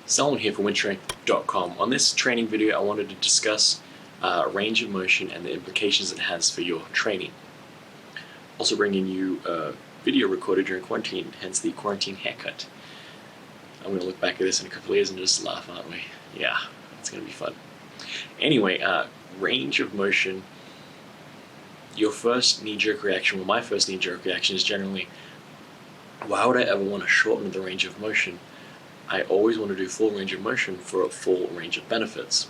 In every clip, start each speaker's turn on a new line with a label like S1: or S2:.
S1: Salman here from WynnTraining.com. On this training video I wanted to discuss range of motion and the implications it has for your training. Also bringing you a video recorded during quarantine, hence the quarantine haircut. I'm going to look back at this in a couple of years and just laugh, aren't we? Yeah, it's going to be fun. Anyway, range of motion, your first knee-jerk reaction, well my first knee-jerk reaction is generally, why would I ever want to shorten the range of motion? I always want to do full range of motion for a full range of benefits.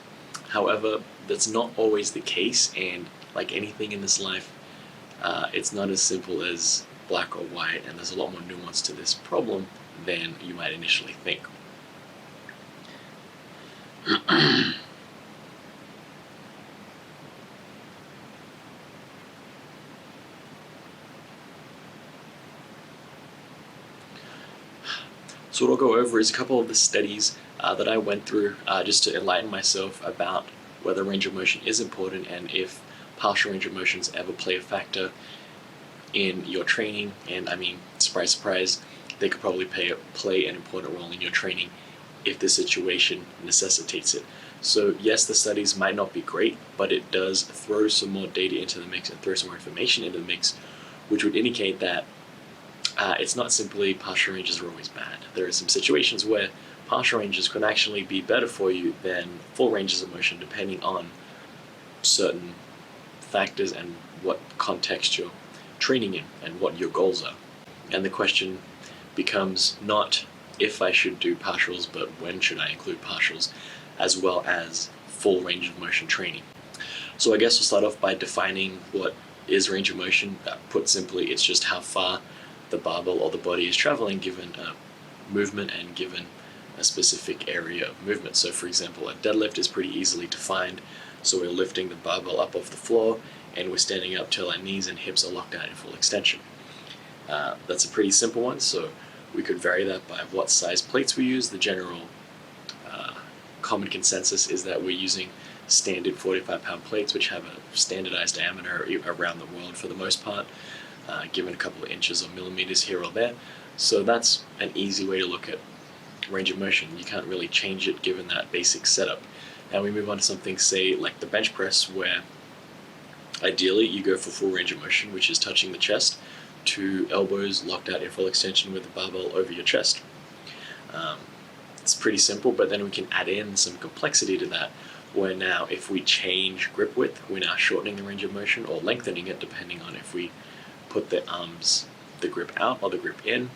S1: However, that's not always the case, and like anything in this life, it's not as simple as black or white, and there's a lot more nuance to this problem than you might initially think. So what I'll go over is a couple of the studies that I went through just to enlighten myself about whether range of motion is important and if partial range of motions ever play a factor in your training. And I mean, surprise, surprise, they could probably play an important role in your training if the situation necessitates it. So yes, the studies might not be great, but it does throw some more data into the mix and throw some more information into the mix, which would indicate that it's not simply partial ranges are always bad. There are some situations where partial ranges could actually be better for you than full ranges of motion, depending on certain factors and what context you're training in and what your goals are. And the question becomes not if I should do partials, but when should I include partials, as well as full range of motion training. So I guess we'll start off by defining what is range of motion. Put simply, it's just how far the barbell or the body is traveling given a movement and given a specific area of movement. So for example, a deadlift is pretty easily defined. So we're lifting the barbell up off the floor and we're standing up till our knees and hips are locked out in full extension. That's a pretty simple one, so we could vary that by what size plates we use. The general common consensus is that we're using standard 45-pound plates, which have a standardized diameter around the world for the most part, given a couple of inches or millimeters here or there. So that's an easy way to look at range of motion. You can't really change it given that basic setup. Now we move on to something, say, like the bench press, where ideally you go for full range of motion, which is touching the chest, to elbows locked out in full extension with the barbell over your chest. It's pretty simple, but then we can add in some complexity to that, where now if we change grip width, we're now shortening the range of motion or lengthening it, depending on if we put the arms, the grip out or the grip in.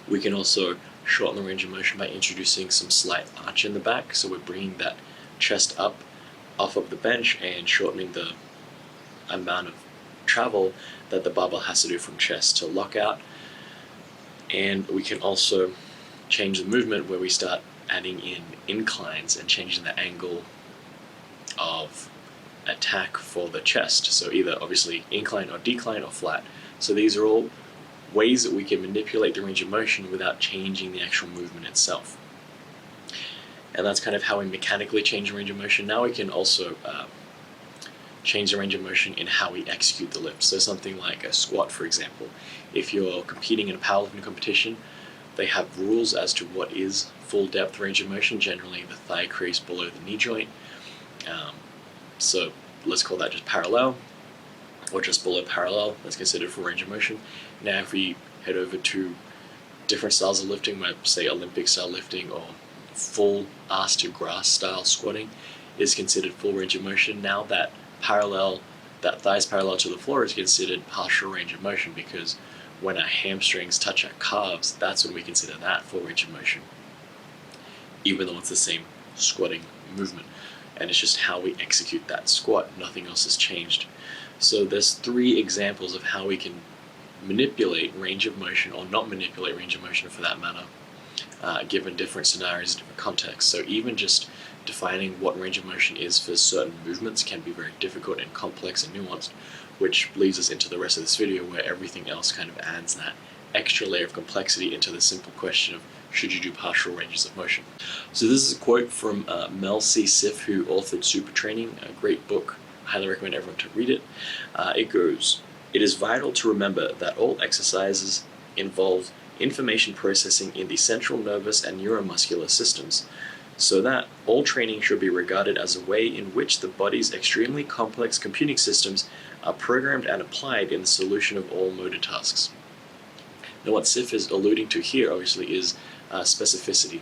S1: We can also shorten the range of motion by introducing some slight arch in the back, so we're bringing that chest up off of the bench and shortening the amount of travel that the barbell has to do from chest to lockout. And we can also change the movement where we start adding in inclines and changing the angle of attack for the chest. So either obviously incline or decline or flat. So these are all ways that we can manipulate the range of motion without changing the actual movement itself. And that's kind of how we mechanically change the range of motion. Now we can also change the range of motion in how we execute the lift. So something like a squat, for example. If you're competing in a powerlifting competition, they have rules as to what is full depth range of motion, generally the thigh crease below the knee joint. So let's call that just parallel, or just below parallel. That's considered full range of motion. Now if we head over to different styles of lifting, like say Olympic style lifting or full ass to grass style squatting is considered full range of motion. Now that thighs parallel to the floor is considered partial range of motion, because when our hamstrings touch our calves, that's when we consider that full range of motion, even though it's the same squatting movement. And it's just how we execute that squat. Nothing else has changed. So there's 3 examples of how we can manipulate range of motion, or not manipulate range of motion for that matter, given different scenarios, different contexts. So even just defining what range of motion is for certain movements can be very difficult and complex and nuanced, which leads us into the rest of this video, where everything else kind of adds that extra layer of complexity into the simple question of should you do partial ranges of motion. So this is a quote from Mel C. Siff, who authored Super Training, a great book. I highly recommend everyone to read it. It goes, "It is vital to remember that all exercises involve information processing in the central nervous and neuromuscular systems, so that all training should be regarded as a way in which the body's extremely complex computing systems are programmed and applied in the solution of all motor tasks. Now, what Sif is alluding to here, obviously, is specificity.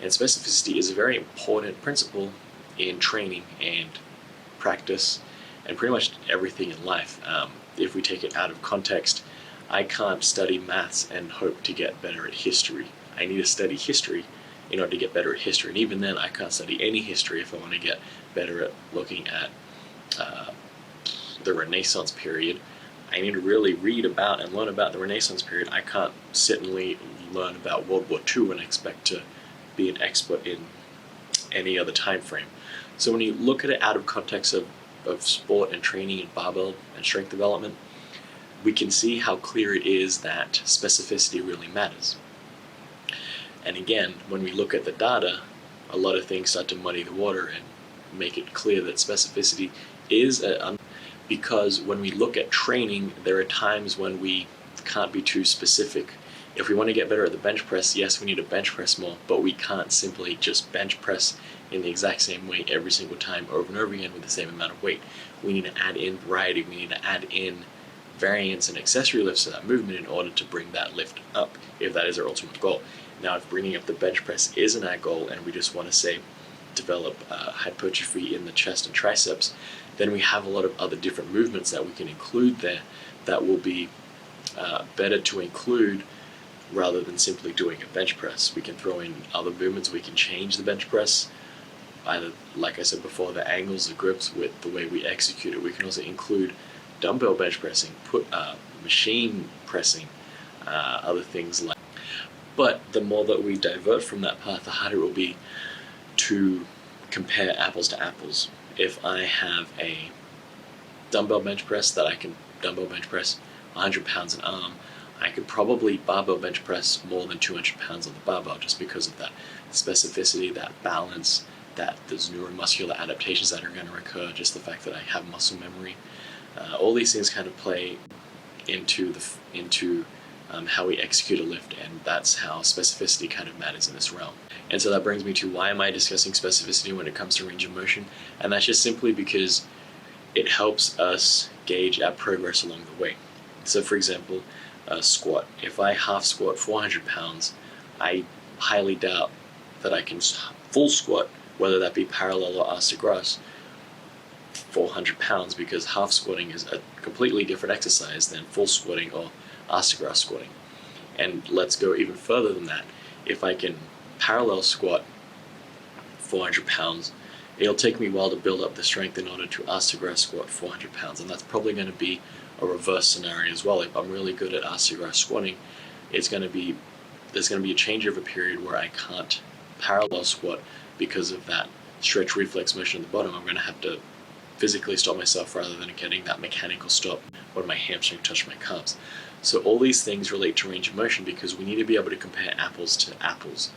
S1: And specificity is a very important principle in training and practice and pretty much everything in life. If we take it out of context, I can't study maths and hope to get better at history. I need to study history in order to get better at history. And even then, I can't study any history if I want to get better at looking at the Renaissance period. I need to really read about and learn about the Renaissance period. I can't sit and learn about World War II and expect to be an expert in any other time frame. So when you look at it out of context of sport and training and barbell and strength development, we can see how clear it is that specificity really matters. And again, when we look at the data, a lot of things start to muddy the water and make it clear that specificity is because when we look at training, there are times when we can't be too specific. If we want to get better at the bench press, yes, we need to bench press more, but we can't simply just bench press in the exact same way every single time over and over again with the same amount of weight. We need to add in variety. We need to add in variance and accessory lifts to that movement in order to bring that lift up, if that is our ultimate goal. Now, if bringing up the bench press isn't our goal and we just want to, say, develop hypertrophy in the chest and triceps, then we have a lot of other different movements that we can include there that will be better to include rather than simply doing a bench press. We can throw in other movements. We can change the bench press, either, like I said before, the angles, the grips, with the way we execute it. We can also include dumbbell bench pressing, machine pressing, other things like. But the more that we divert from that path, the harder it will be to compare apples to apples. If I have a dumbbell bench press that I can dumbbell bench press 100 pounds an arm, I could probably barbell bench press more than 200 pounds on the barbell just because of that specificity, that balance, that there's neuromuscular adaptations that are going to occur, just the fact that I have muscle memory. All these things kind of play into how we execute a lift, and that's how specificity kind of matters in this realm. And so that brings me to why am I discussing specificity when it comes to range of motion? And that's just simply because it helps us gauge our progress along the way. So for example, a squat. If I half squat 400 pounds, I highly doubt that I can full squat, whether that be parallel or arse to grass, 400 pounds, because half squatting is a completely different exercise than full squatting or arse to grass squatting. And let's go even further than that. If I can parallel squat 400 pounds, it'll take me a while to build up the strength in order to arse to grass squat 400 pounds. And that's probably going to be a reverse scenario as well. If I'm really good at arse to grass squatting, there's going to be a changeover period where I can't parallel squat because of that stretch reflex motion at the bottom. I'm going to have to physically stop myself rather than getting that mechanical stop when my hamstring touch my calves. So all these things relate to range of motion because we need to be able to compare apples to apples.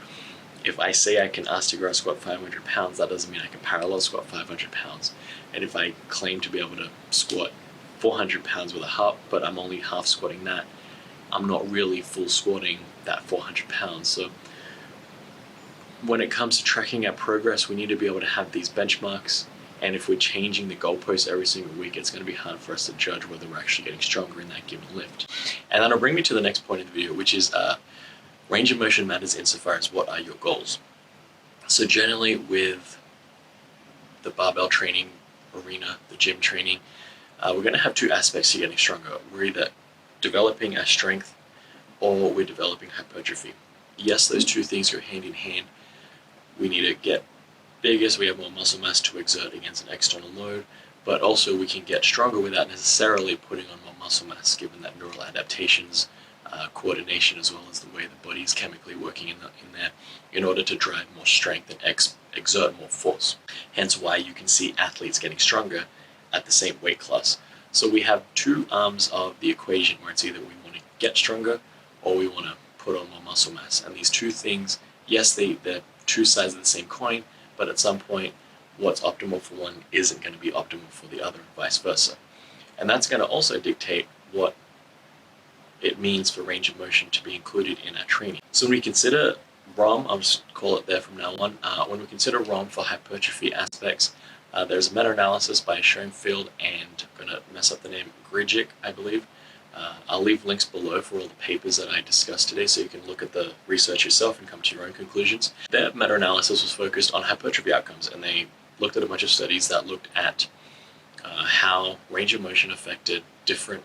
S1: If I say I can arse to grass squat 500 pounds, that doesn't mean I can parallel squat 500 pounds. And if I claim to be able to squat 400 pounds with a half, but I'm only half squatting that, I'm not really full squatting that 400 pounds. So when it comes to tracking our progress, we need to be able to have these benchmarks. And if we're changing the goalposts every single week, it's going to be hard for us to judge whether we're actually getting stronger in that given lift. And that'll bring me to the next point of the video, which is range of motion matters insofar as what are your goals. So generally with the barbell training arena, the gym training, we're going to have two aspects to getting stronger. We're either developing our strength or we're developing hypertrophy. Yes, those two things go hand in hand. We need to get bigger so we have more muscle mass to exert against an external load, but also we can get stronger without necessarily putting on more muscle mass, given that neural adaptations, coordination, as well as the way the body is chemically working in there in order to drive more strength and exert more force. Hence why you can see athletes getting stronger at the same weight class. So we have two arms of the equation where it's either we want to get stronger or we want to put on more muscle mass. And these two things, yes, they're two sides of the same coin, but at some point, what's optimal for one isn't going to be optimal for the other, and vice versa. And that's going to also dictate what it means for range of motion to be included in our training. So when we consider ROM, I'll just call it there from now on, when we consider ROM for hypertrophy aspects, there's a meta-analysis by Schoenfeld and, I'm going to mess up the name, Grigic, I believe. I'll leave links below for all the papers that I discussed today so you can look at the research yourself and come to your own conclusions. Their meta-analysis was focused on hypertrophy outcomes, and they looked at a bunch of studies that looked at how range of motion affected different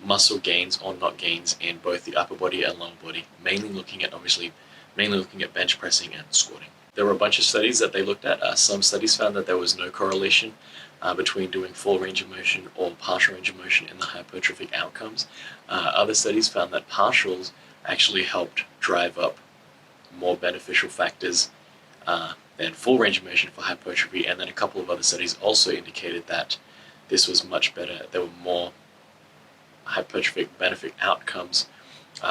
S1: muscle gains or not gains in both the upper body and lower body, mainly looking at bench pressing and squatting. There were a bunch of studies that they looked at. Some studies found that there was no correlation between doing full range of motion or partial range of motion in the hypertrophic outcomes. Other studies found that partials actually helped drive up more beneficial factors than full range of motion for hypertrophy, and then a couple of other studies also indicated that this was much better. There were more hypertrophic benefit outcomes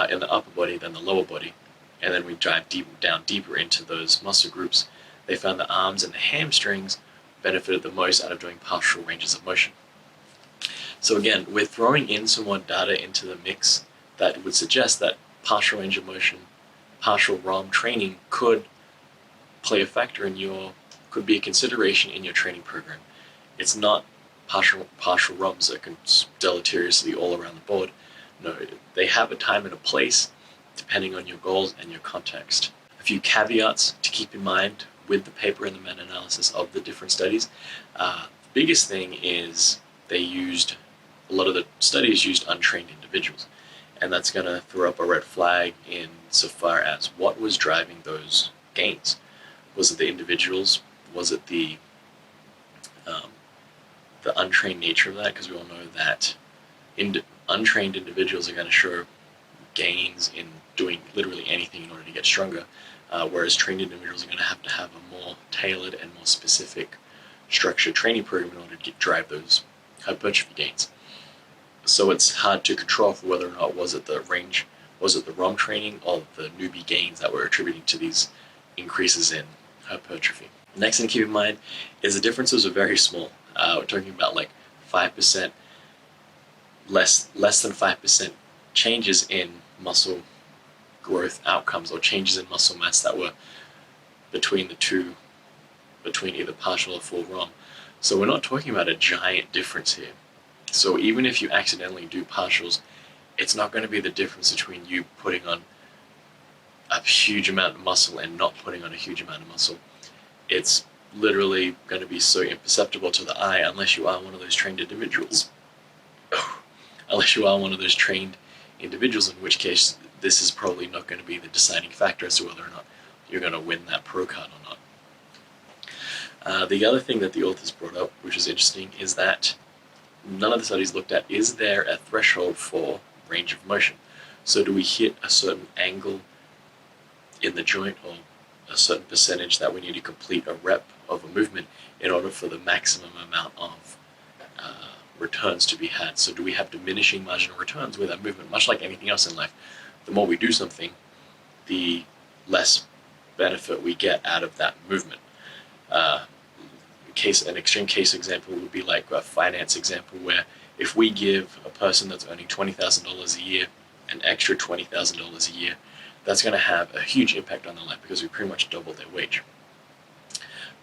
S1: in the upper body than the lower body. And then we dive down deeper into those muscle groups. They found the arms and the hamstrings benefited the most out of doing partial ranges of motion. So again, we're throwing in some more data into the mix that would suggest that partial range of motion, partial ROM training could play a factor could be a consideration in your training program. It's not partial ROMs that can deleteriously all around the board. No, they have a time and a place depending on your goals and your context. A few caveats to keep in mind with the paper and the meta-analysis of the different studies. The biggest thing is a lot of the studies used untrained individuals, and that's going to throw up a red flag in so far as what was driving those gains. Was it the individuals? Was it the untrained nature of that? Because we all know that untrained individuals are going to show gains in doing literally anything in order to get stronger, whereas trained individuals are going to have a more tailored and more specific structured training program in order to drive those hypertrophy gains. So it's hard to control for whether or not was it the ROM training or the newbie gains that were attributing to these increases in hypertrophy. The next thing to keep in mind is the differences are very small. We're talking about like 5%, less than 5% changes in muscle growth outcomes or changes in muscle mass that were between either partial or full ROM. So we're not talking about a giant difference here. So even if you accidentally do partials, it's not going to be the difference between you putting on a huge amount of muscle and not putting on a huge amount of muscle. It's literally going to be so imperceptible to the eye unless you are one of those trained individuals. In which case this is probably not going to be the deciding factor as to whether or not you're going to win that pro card or not. The other thing that the authors brought up, which is interesting, is that none of the studies looked at, is there a threshold for range of motion? So do we hit a certain angle in the joint or a certain percentage that we need to complete a rep of a movement in order for the maximum amount of returns to be had? So do we have diminishing marginal returns with that movement? Much like anything else in life, the more we do something, the less benefit we get out of that movement. An extreme case example would be like a finance example, where if we give a person that's earning $20,000 a year an extra $20,000 a year, that's going to have a huge impact on their life because we pretty much double their wage.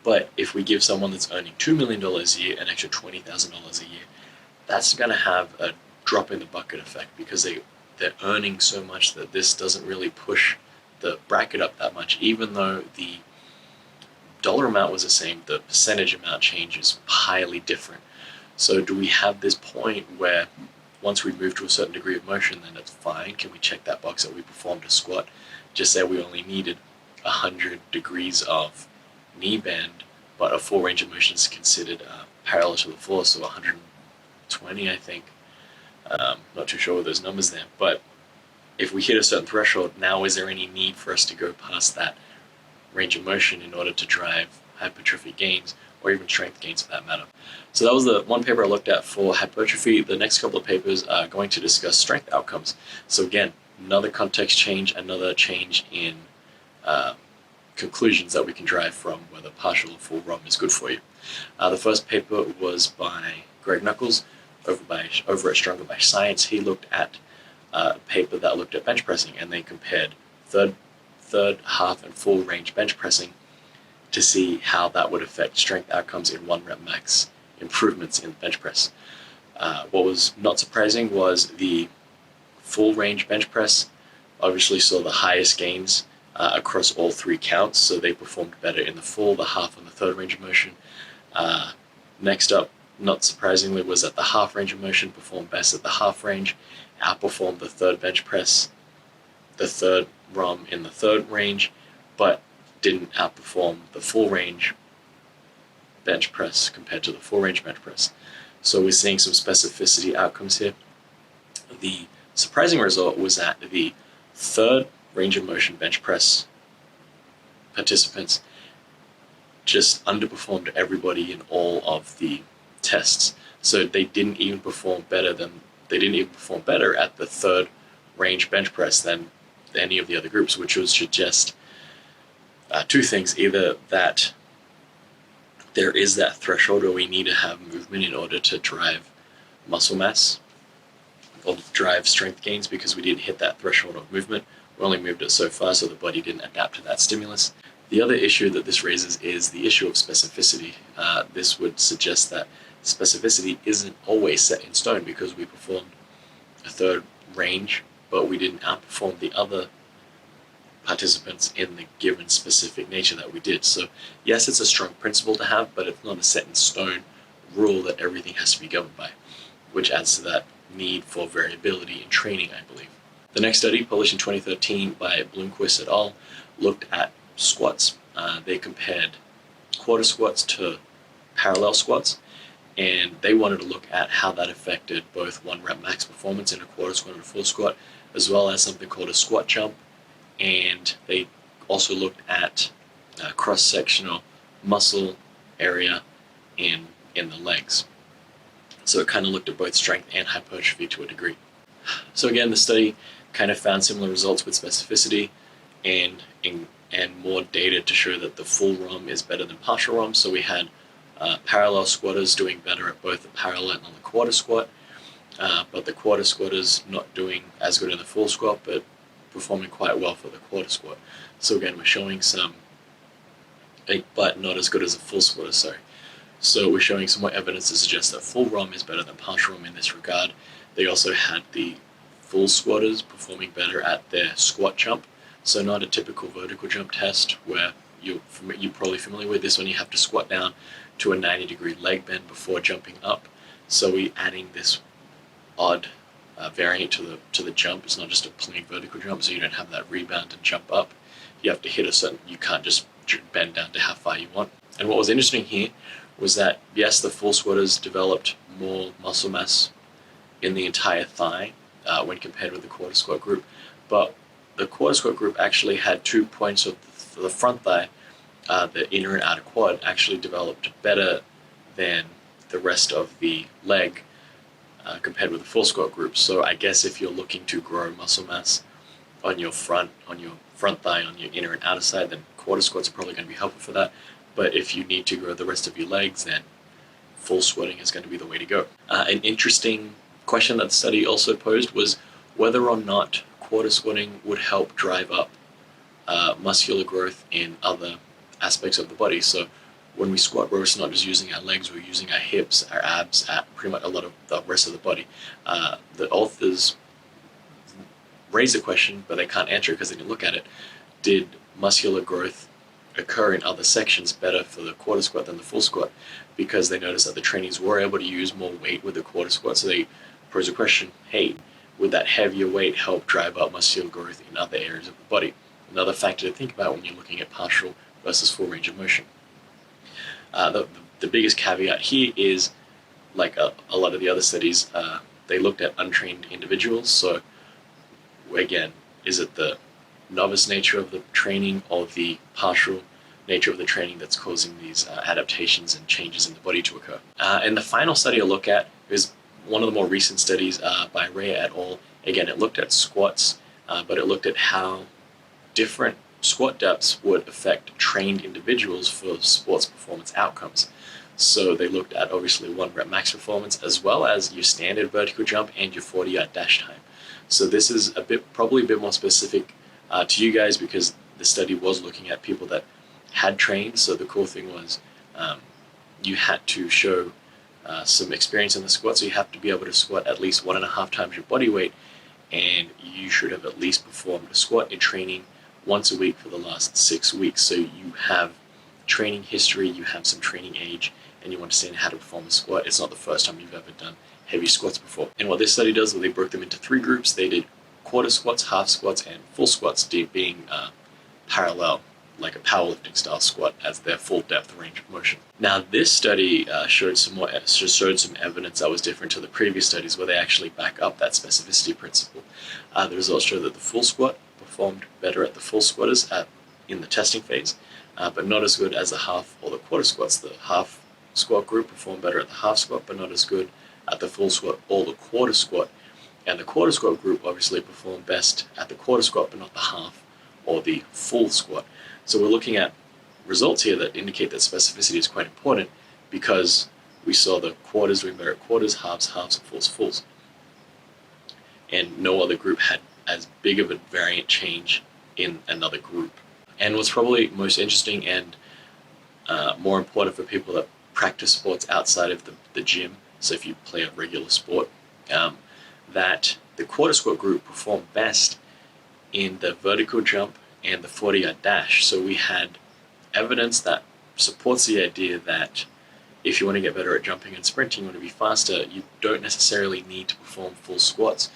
S1: But if we give someone that's earning $2 million a year an extra $20,000 a year, that's going to have a drop in the bucket effect because they're earning so much that this doesn't really push the bracket up that much. Even though the dollar amount was the same, the percentage amount change is highly different. So do we have this point where once we move to a certain degree of motion, then it's fine? Can we check that box that we performed a squat? Just say we only needed 100 degrees of knee bend, but a full range of motion is considered parallel to the floor, so 120, I think. Not too sure what those numbers there, but if we hit a certain threshold, now is there any need for us to go past that range of motion in order to drive hypertrophy gains, or even strength gains for that matter? So that was the one paper I looked at for hypertrophy. The next couple of papers are going to discuss strength outcomes. So again, another context change, another change in conclusions that we can drive from whether partial or full ROM is good for you. The first paper was by Greg Nuckols over at Stronger by Science, he looked at a paper that looked at bench pressing, and they compared third, half, and full range bench pressing to see how that would affect strength outcomes in 1 rep max improvements in the bench press. What was not surprising was the full range bench press obviously saw the highest gains across all 3 counts, so they performed better in the full, the half, and the third range of motion. Next up, not surprisingly, was that the half range of motion performed best at the half range, outperformed the third bench press, the third ROM in the third range, but didn't outperform the full range bench press compared to the full range bench press. So we're seeing some specificity outcomes here. The surprising result was that the third range of motion bench press participants just underperformed everybody in all of the tests. So they didn't even perform better at the third range bench press than any of the other groups, which would suggest 2 things: either that there is that threshold where we need to have movement in order to drive muscle mass or drive strength gains, because we didn't hit that threshold of movement. We only moved it so far, so the body didn't adapt to that stimulus. The other issue that this raises is the issue of specificity. This would suggest that specificity isn't always set in stone, because we performed a third range, but we didn't outperform the other participants in the given specific nature that we did. So yes, it's a strong principle to have, but it's not a set in stone rule that everything has to be governed by, which adds to that need for variability in training, I believe. The next study, published in 2013 by Bloomquist et al., looked at squats. They compared quarter squats to parallel squats, and they wanted to look at how that affected both 1 rep max performance in a quarter squat and a full squat, as well as something called a squat jump. And they also looked at cross-sectional muscle area in the legs. So it kind of looked at both strength and hypertrophy to a degree. So again, the study kind of found similar results with specificity and more data to show that the full ROM is better than partial ROM. So we had parallel squatters doing better at both the parallel and the quarter squat, but the quarter squatters not doing as good in the full squat, but performing quite well for the quarter squat. So again, we're showing but not as good as a full squatter, sorry. So we're showing some more evidence to suggest that full ROM is better than partial ROM in this regard. They also had the full squatters performing better at their squat jump. So not a typical vertical jump test where you're probably familiar with this, when you have to squat down to a 90-degree leg bend before jumping up. So we're adding this odd variant to the jump. It's not just a plain vertical jump, so you don't have that rebound and jump up. You have to hit you can't just bend down to how far you want. And what was interesting here was that, yes, the full squatters developed more muscle mass in the entire thigh when compared with the quarter squat group, but the quarter squat group actually had 2 points of the front thigh, the inner and outer quad, actually developed better than the rest of the leg compared with the full squat group. So I guess if you're looking to grow muscle mass on your front thigh, on your inner and outer side, then quarter squats are probably going to be helpful for that. But if you need to grow the rest of your legs, then full squatting is going to be the way to go. An interesting question that the study also posed was whether or not quarter squatting would help drive up muscular growth in other aspects of the body. So when we squat, we're not just using our legs, we're using our hips, our abs, pretty much a lot of the rest of the body. The authors raise a question, but they can't answer it because they didn't look at it. Did muscular growth occur in other sections better for the quarter squat than the full squat? Because they noticed that the trainees were able to use more weight with the quarter squat. So they pose a question, hey, would that heavier weight help drive up muscular growth in other areas of the body? Another factor to think about when you're looking at partial versus full range of motion. The biggest caveat here is, like a lot of the other studies, they looked at untrained individuals. So again, is it the novice nature of the training or the partial nature of the training that's causing these adaptations and changes in the body to occur? And the final study I'll look at is one of the more recent studies by Whey et al. Again, it looked at squats, but it looked at how different squat depths would affect trained individuals for sports performance outcomes. So they looked at obviously 1 rep max performance as well as your standard vertical jump and your 40-yard dash time. So this is probably a bit more specific to you guys, because the study was looking at people that had trained. So the cool thing was you had to show some experience in the squat. So you have to be able to squat at least 1.5 times your body weight, and you should have at least performed a squat in training once a week for the last 6 weeks. So you have training history, you have some training age, and you understand how to perform a squat. It's not the first time you've ever done heavy squats before. And what this study does, they broke them into 3 groups. They did quarter squats, half squats, and full squats, being parallel, like a powerlifting style squat, as their full depth range of motion. Now this study showed some evidence that was different to the previous studies, where they actually back up that specificity principle. The results show that the full squat performed better at the full squatters in the testing phase, but not as good as the half or the quarter squats. The half squat group performed better at the half squat, but not as good at the full squat or the quarter squat. And the quarter squat group obviously performed best at the quarter squat, but not the half or the full squat. So we're looking at results here that indicate that specificity is quite important, because we saw the quarters doing better at quarters, halves, and fulls. And no other group had as big of a variant change in another group. And what's probably most interesting and more important for people that practice sports outside of the gym, so if you play a regular sport, that the quarter squat group performed best in the vertical jump and the 40-yard dash. So we had evidence that supports the idea that if you want to get better at jumping and sprinting, you want to be faster, you don't necessarily need to perform full squats.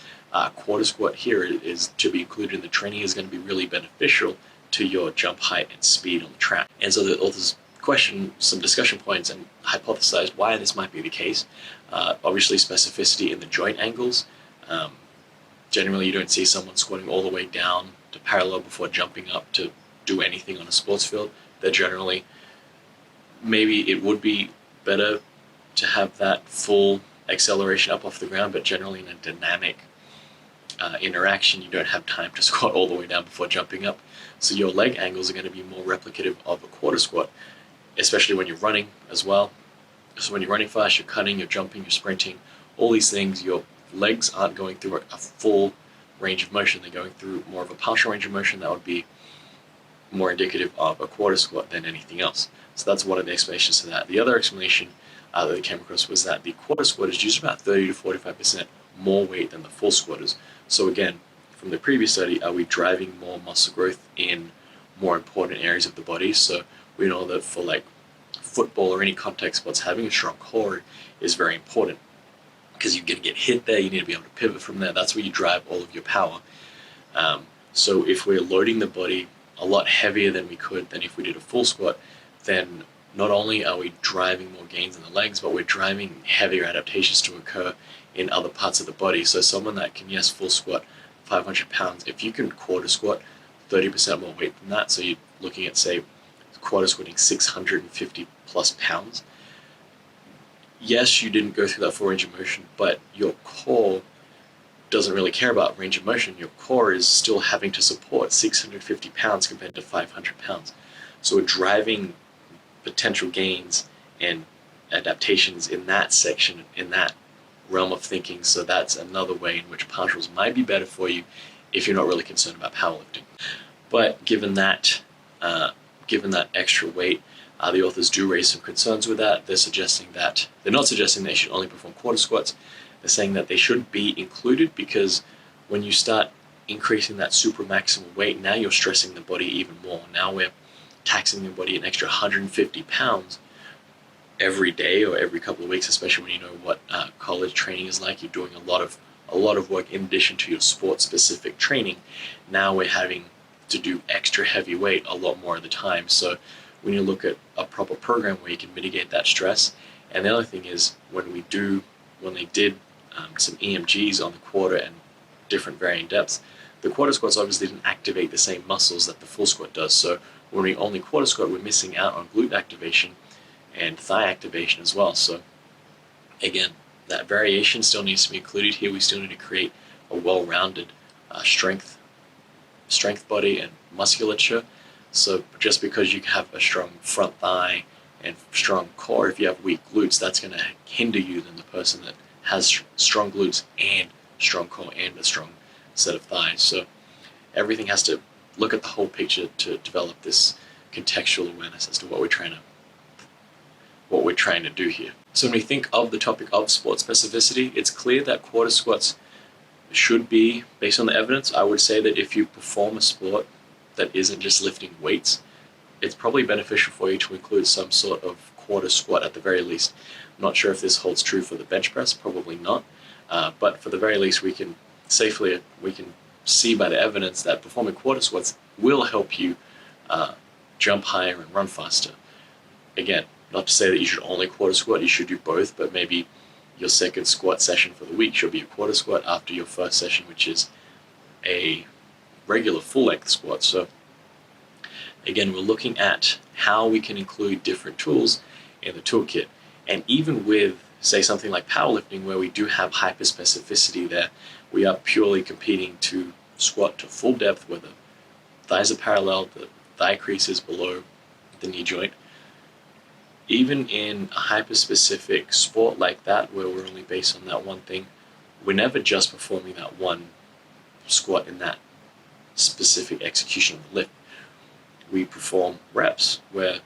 S1: Quarter squat here is to be included in the training, is going to be really beneficial to your jump height and speed on the track. And so the authors questioned some discussion points and hypothesized why this might be the case. Obviously specificity in the joint angles. Generally you don't see someone squatting all the way down to parallel before jumping up to do anything on a sports field. They're generally, maybe it would be better to have that full acceleration up off the ground, but generally in a dynamic interaction, you don't have time to squat all the way down before jumping up. So your leg angles are going to be more replicative of a quarter squat, especially when you're running as well. So when you're running fast, you're cutting, you're jumping, you're sprinting, all these things, your legs aren't going through a full range of motion. They're going through more of a partial range of motion that would be more indicative of a quarter squat than anything else. So that's one of the explanations to that. The other explanation that they came across was that the quarter squatters use about 30 to 45% more weight than the full squatters. So again, from the previous study, are we driving more muscle growth in more important areas of the body? So we know that for like football or any contact sports, having a strong core is very important, because you're going to get hit there, you need to be able to pivot from there. That's where you drive all of your power. So if we're loading the body a lot heavier than we could than if we did a full squat, then not only are we driving more gains in the legs, but we're driving heavier adaptations to occur in other parts of the body. So someone that can, yes, full squat 500 pounds, if you can quarter squat 30% more weight than that, so you're looking at, say, quarter squatting 650 plus pounds, yes, you didn't go through that full range of motion, but your core doesn't really care about range of motion. Your core is still having to support 650 pounds compared to 500 pounds. So we're driving potential gains and adaptations in that section, in that realm of thinking. So that's another way in which partials might be better for you if you're not really concerned about powerlifting. But given that extra weight, the authors do raise some concerns with that. They're not suggesting they should only perform quarter squats. They're saying that they should be included, because when you start increasing that super maximal weight, now you're stressing the body even more. Now we're taxing the body an extra 150 pounds every day or every couple of weeks, especially when you know what college training is like. You're doing a lot of work in addition to your sport-specific training. Now we're having to do extra heavy weight a lot more of the time. So we need to look at a proper program where you can mitigate that stress. And the other thing is, when they did some EMGs on the quarter and different varying depths, the quarter squats obviously didn't activate the same muscles that the full squat does. So when we only quarter squat, we're missing out on glute activation and thigh activation as well. So again, that variation still needs to be included here. We still need to create a well-rounded strength body and musculature. So just because you have a strong front thigh and strong core. If you have weak glutes, that's going to hinder you than the person that has strong glutes and strong core and a strong set of thighs. So everything has to look at the whole picture to develop this contextual awareness as to what we're trying to do here. So when we think of the topic of sport specificity, it's clear that quarter squats should be, based on the evidence, I would say that if you perform a sport that isn't just lifting weights, it's probably beneficial for you to include some sort of quarter squat at the very least. I'm not sure if this holds true for the bench press, probably not, but for the very least we can see by the evidence that performing quarter squats will help you jump higher and run faster. Again, not to say that you should only quarter squat, you should do both, but maybe your second squat session for the week should be a quarter squat after your first session, which is a regular full-length squat. So again, we're looking at how we can include different tools in the toolkit. And even with, say, something like powerlifting, where we do have hyperspecificity there, we are purely competing to squat to full depth where the thighs are parallel, the thigh crease is below the knee joint. Even in a hyper-specific sport like that, where we're only based on that one thing, we're never just performing that one squat in that specific execution of the lift. We perform reps where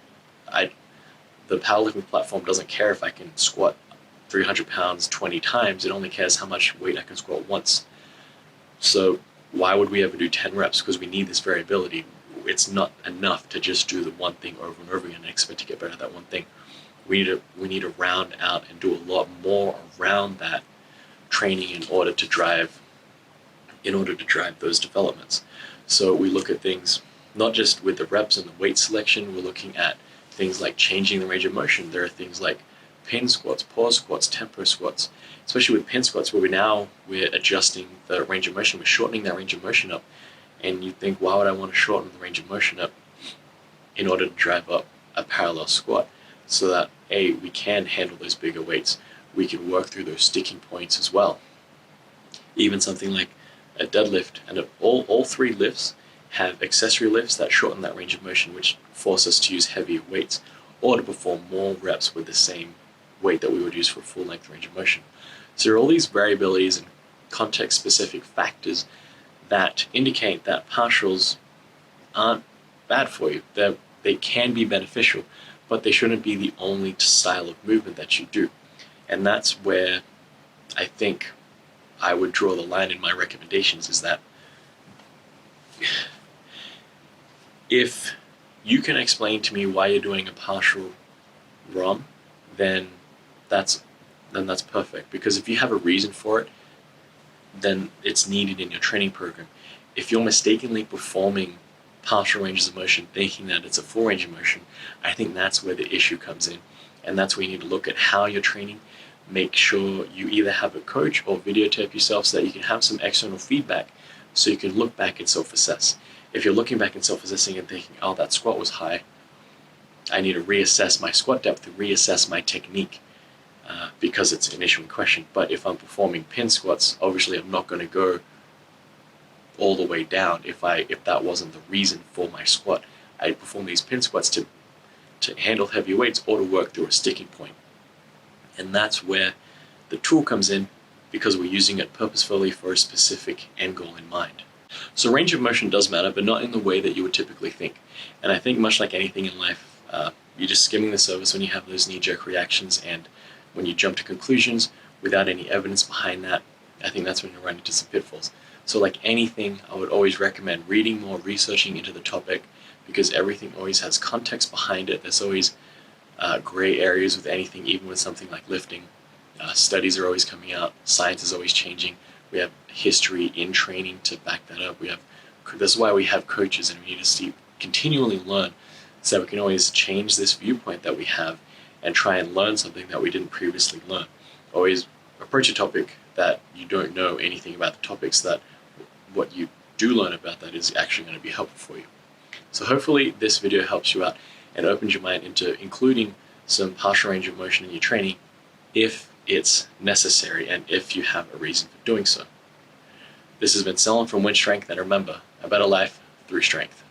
S1: the powerlifting platform doesn't care if I can squat 300 pounds 20 times, it only cares how much weight I can squat once. So why would we ever do 10 reps? Because we need this variability. It's not enough to just do the one thing over and over again and expect to get better at that one thing. We need to round out and do a lot more around that training in order to drive those developments. So we look at things not just with the reps and the weight selection, we're looking at things like changing the range of motion. There are things like pin squats, pause squats, tempo squats, especially with pin squats where we're adjusting the range of motion, we're shortening that range of motion up. And you think, why would I want to shorten the range of motion up in order to drive up a parallel squat? So that we can handle those bigger weights. We can work through those sticking points as well. Even something like a deadlift, and all three lifts have accessory lifts that shorten that range of motion, which force us to use heavier weights or to perform more reps with the same weight that we would use for a full length range of motion. So there are all these variabilities and context-specific factors that indicate that partials aren't bad for you. They can be beneficial, but they shouldn't be the only style of movement that you do. And that's where I think I would draw the line in my recommendations, is that if you can explain to me why you're doing a partial ROM, then that's perfect. Because if you have a reason for it, then it's needed in your training program. If you're mistakenly performing partial ranges of motion thinking that it's a full range of motion, I think that's where the issue comes in. And that's where you need to look at how you're training. Make sure you either have a coach or videotape yourself so that you can have some external feedback so you can look back and self-assess. If you're looking back and self-assessing and thinking, oh, that squat was high, I need to reassess my squat depth, reassess my technique, because it's an issue in question. But if I'm performing pin squats, obviously I'm not going to go all the way down if that wasn't the reason for my squat. I perform these pin squats to handle heavy weights or to work through a sticking point. And that's where the tool comes in, because we're using it purposefully for a specific end goal in mind. So range of motion does matter, but not in the way that you would typically think. And I think much like anything in life, you're just skimming the surface when you have those knee-jerk reactions, and when you jump to conclusions without any evidence behind that, I think that's when you run into some pitfalls. So like anything, I would always recommend reading more, researching into the topic, because everything always has context behind it. There's always gray areas with anything, even with something like lifting. Studies are always coming out. Science is always changing. We have history in training to back that up. This is why we have coaches, and we need to continually learn so that we can always change this viewpoint that we have and try and learn something that we didn't previously learn. Always approach a topic that you don't know anything about the topic, so that what you do learn about that is actually going to be helpful for you. So hopefully this video helps you out and opens your mind into including some partial range of motion in your training if it's necessary and if you have a reason for doing so. This has been Selwyn from Wynn Strength, and remember, a better life through strength.